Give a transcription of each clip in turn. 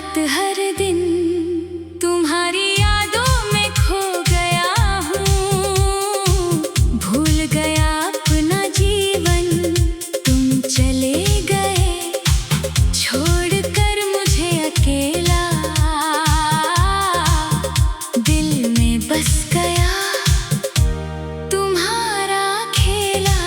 रात हर दिन तुम्हारी यादों में खो गया हूँ। भूल गया अपना जीवन, तुम चले गए छोड़कर मुझे अकेला। दिल में बस गया तुम्हारा खेला।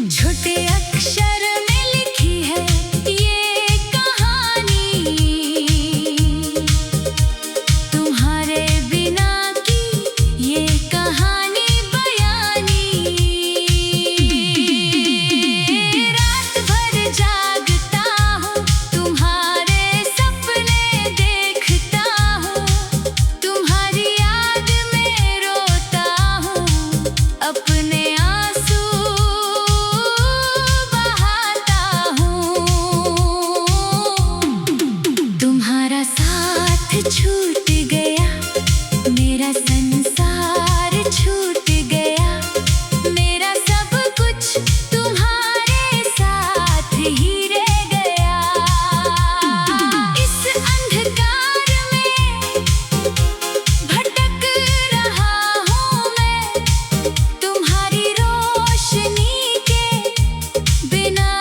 छोटे अक्षर में लिखी है ये कहानी, तुम्हारे बिना की ये कहानी बयानी। रात भर जागता हूँ, तुम्हारे सपने देखता हूँ, तुम्हारी याद में रोता हूँ, अपने आंसू बहाता हूँ। तुम्हारा साथ छूट गया, मेरा संसार छूट गया, मेरा सब कुछ तुम्हारे साथ ही रह गया। इस अंधकार में भटक रहा हूँ मैं, तुम्हारी रोशनी के बिना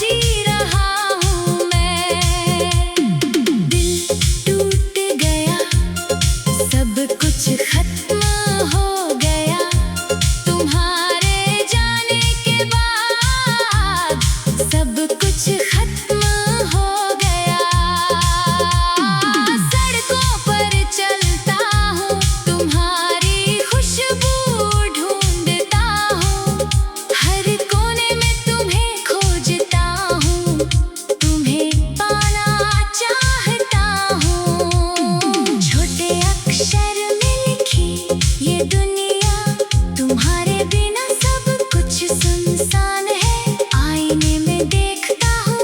जी रहा हूँ मैं। दिल टूट गया, सब कुछ खत्म हो गया, तुम्हारे जाने के बाद सब कुछ खत्म हो गया। सड़कों पर चलता हूँ, तुम्हारी खुशबू ढूंढता हूँ, हर कोने में तुम्हें खोजता हूँ, तुम्हें पाना चाहता हूँ। छोटे अक्षर में लिखी ये दुनिया, तुम्हारे बिना सब कुछ सुनसान है। आईने में देखता हूँ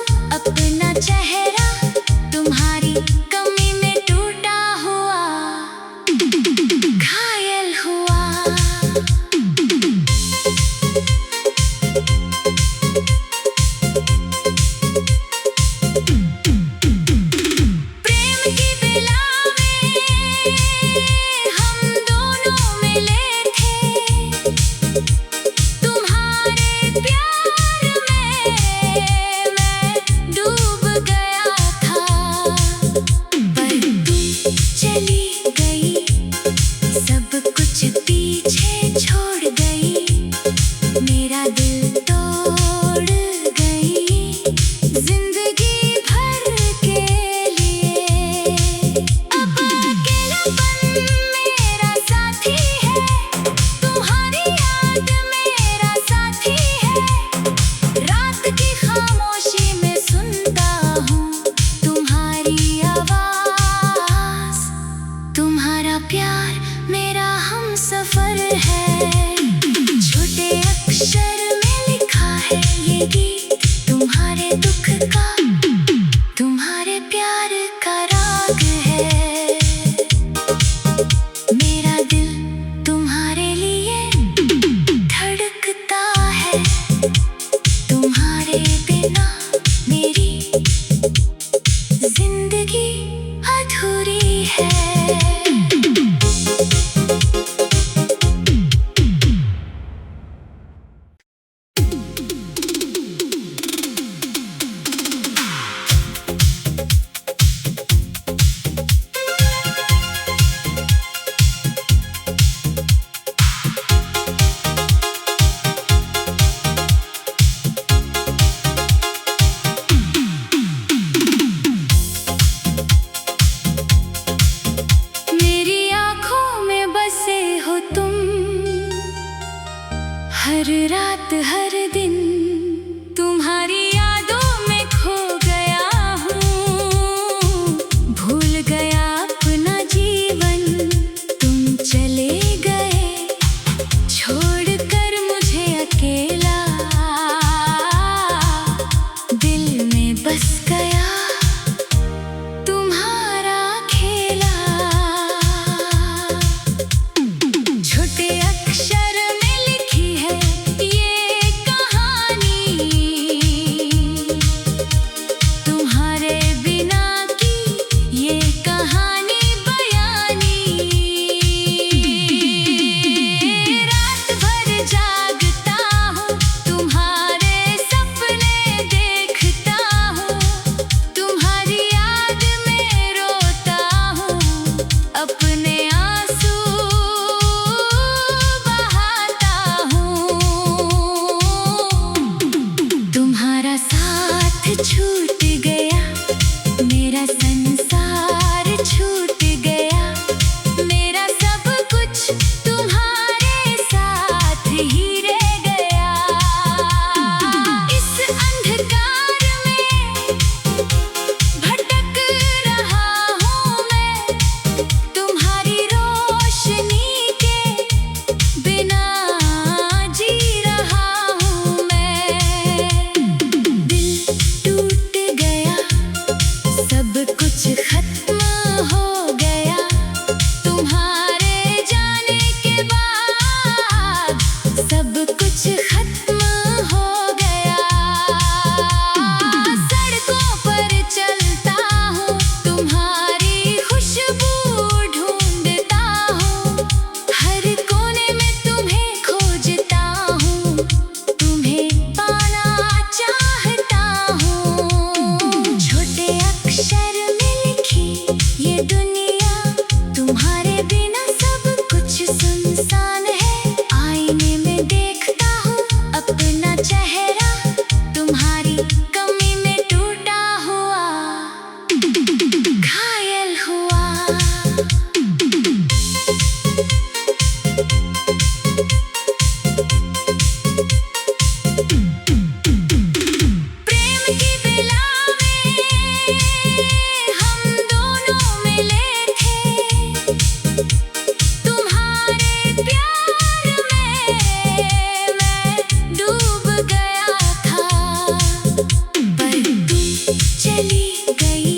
चली गई,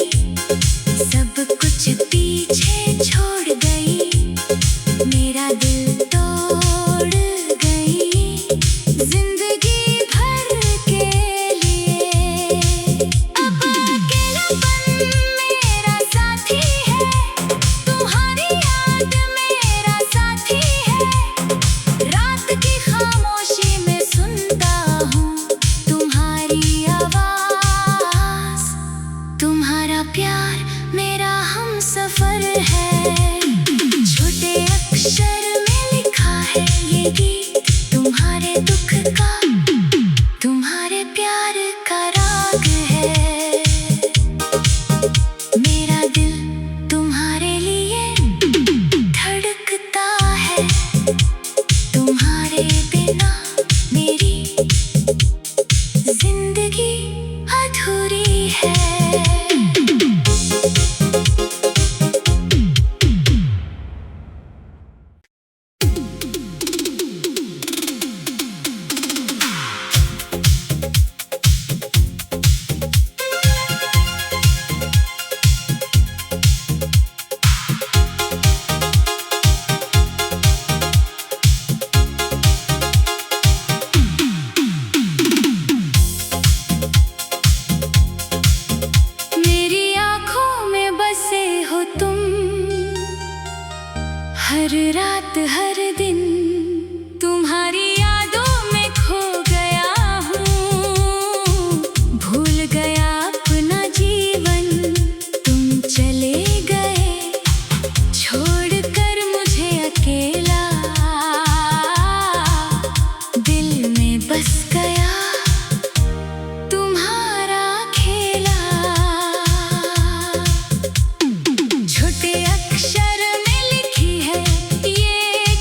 सब कुछ पीछे छोड़ गई, मेरा दिल तोड़ गई जिंदगी भर के लिए। अब अकेलापन मेरा साथी है, तुम्हारी याद मेरा साथी है, रात की खामोशी में सुनता हूँ तुम्हारी आवाज, तुम्हारा प्यार मेरा हमसफर है। छोटे अक्षर में लिखा है ये गीत तुम्हारे दुख का, तुम्हारे प्यार का राग है। मेरा दिल तुम्हारे लिए धड़कता है, तुम्हारे बिना मेरी जिंदगी अधूरी है। मेरी आँखों में बसे हो तुम, हर रात हर दिन तुम्हारी यादों में खो गया हूँ, भूल गया अपना जीवन, तुम चले गए छोड़कर मुझे अकेला, दिल में बस गया तुम्हारा खेला। छोटे अक्षर में लिखी है ये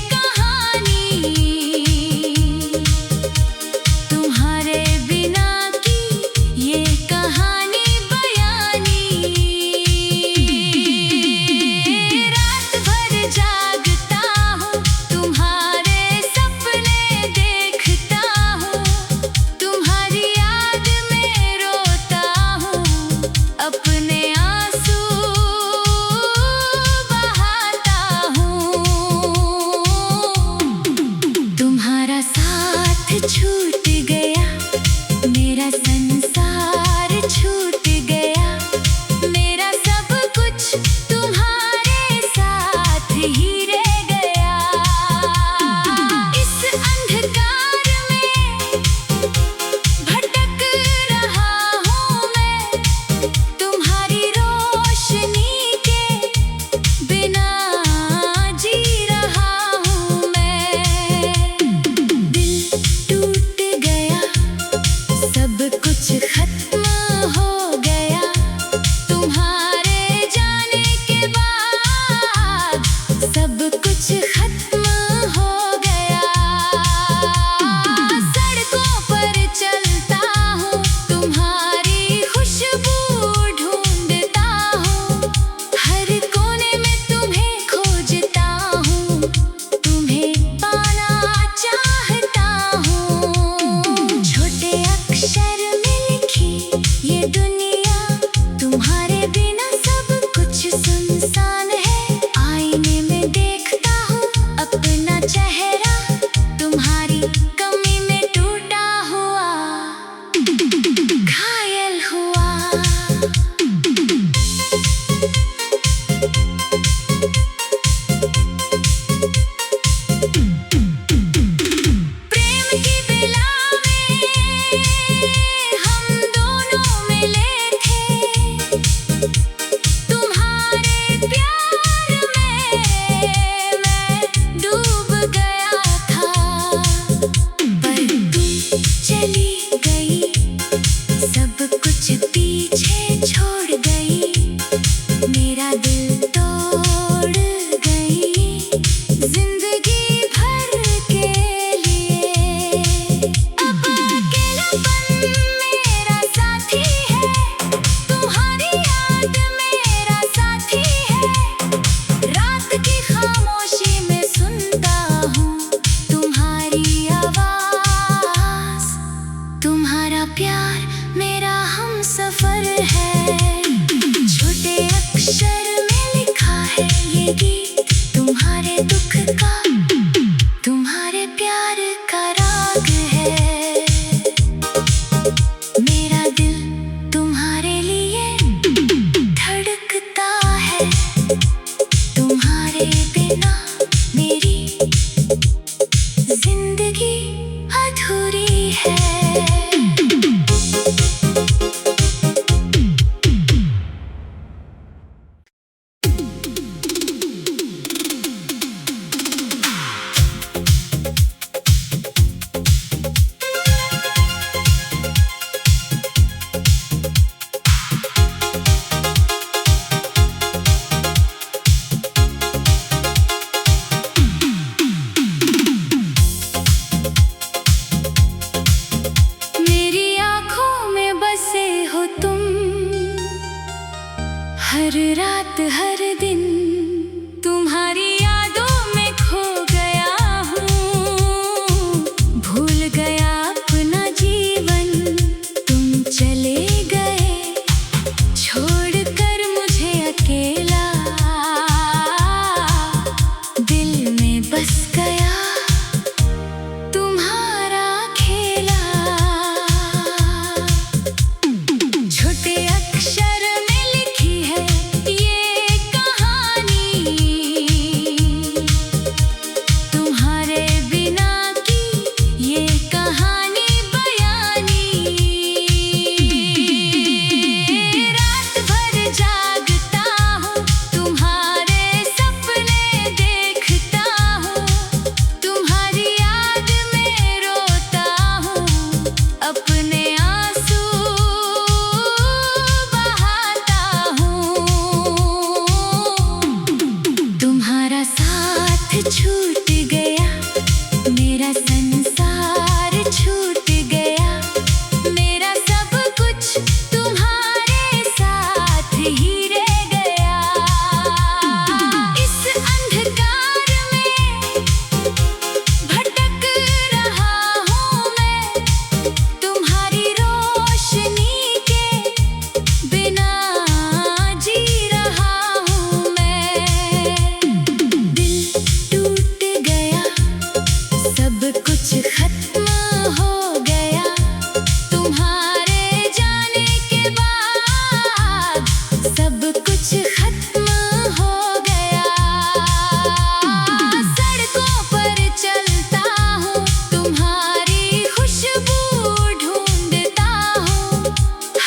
ये गीत तुम्हारे दुख का, तुम्हारे प्यार का राग है। मेरा दिल तुम्हारे लिए धड़कता है, तुम्हारे बिना मेरी जिंदगी अधूरी है। हर रात हर दिन तुम्हारी यादों में खो गया हूँ, भूल गया अपना जीवन। तुम चले गए छोड़कर मुझे अकेला, दिल में बस गया तुम्हारा खेला। छोटे अक्षर छूट गया मेरा संसार, छूट गया मेरा सब कुछ तुम्हारे साथ ही रह गया। इस अंधकार में भटक रहा हूँ मैं, तुम्हारी रोशनी के बिना जी रहा हूँ मैं। सब कुछ खत्म हो गया तुम्हारे जाने के बाद, सब कुछ खत्म हो गया। सड़कों पर चलता हूँ तुम्हारी खुशबू ढूंढता हूँ,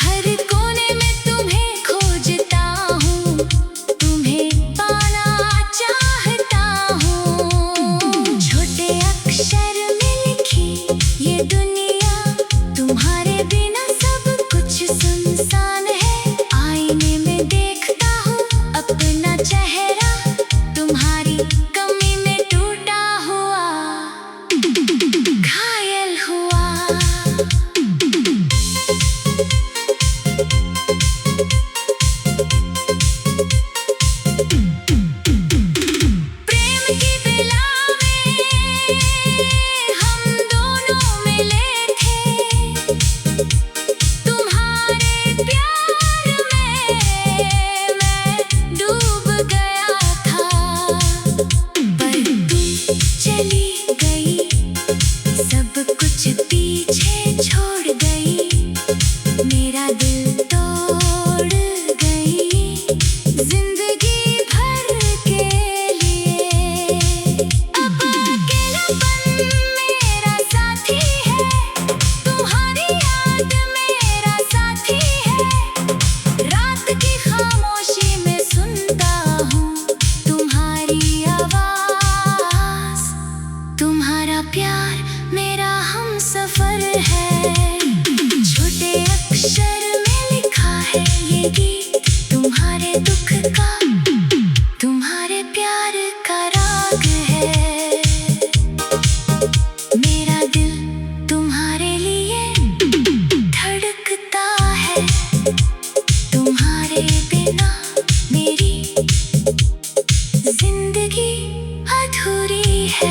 हर कोने में तुम्हें खोजता हूँ, तुम्हें पाना चाहता हूँ। छोटे अक्षर में लिखी ये दुनिया तुम्हारे बिना सब कुछ सुनसान है। आईने में देखता हूँ अपना चेहरा, तुम्हारी कमी में टूटा हुआ, घायल हुआ। पीछे छोड़ गई, मेरा दिल तोड़ गई, जिंदगी भर के लिए। अब अकेलापन मेरा साथी है, तुम्हारी याद मेरा साथी है। रात की खामोशी में सुनता हूँ तुम्हारी आवाज, तुम्हारा प्यार मेरा हम सफर है। छोटे अक्षर में लिखा है ये गीत तुम्हारे दुख का, तुम्हारे प्यार का राग है। मेरा दिल तुम्हारे लिए धड़कता है, तुम्हारे बिना मेरी जिंदगी अधूरी है।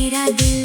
मेरा दिल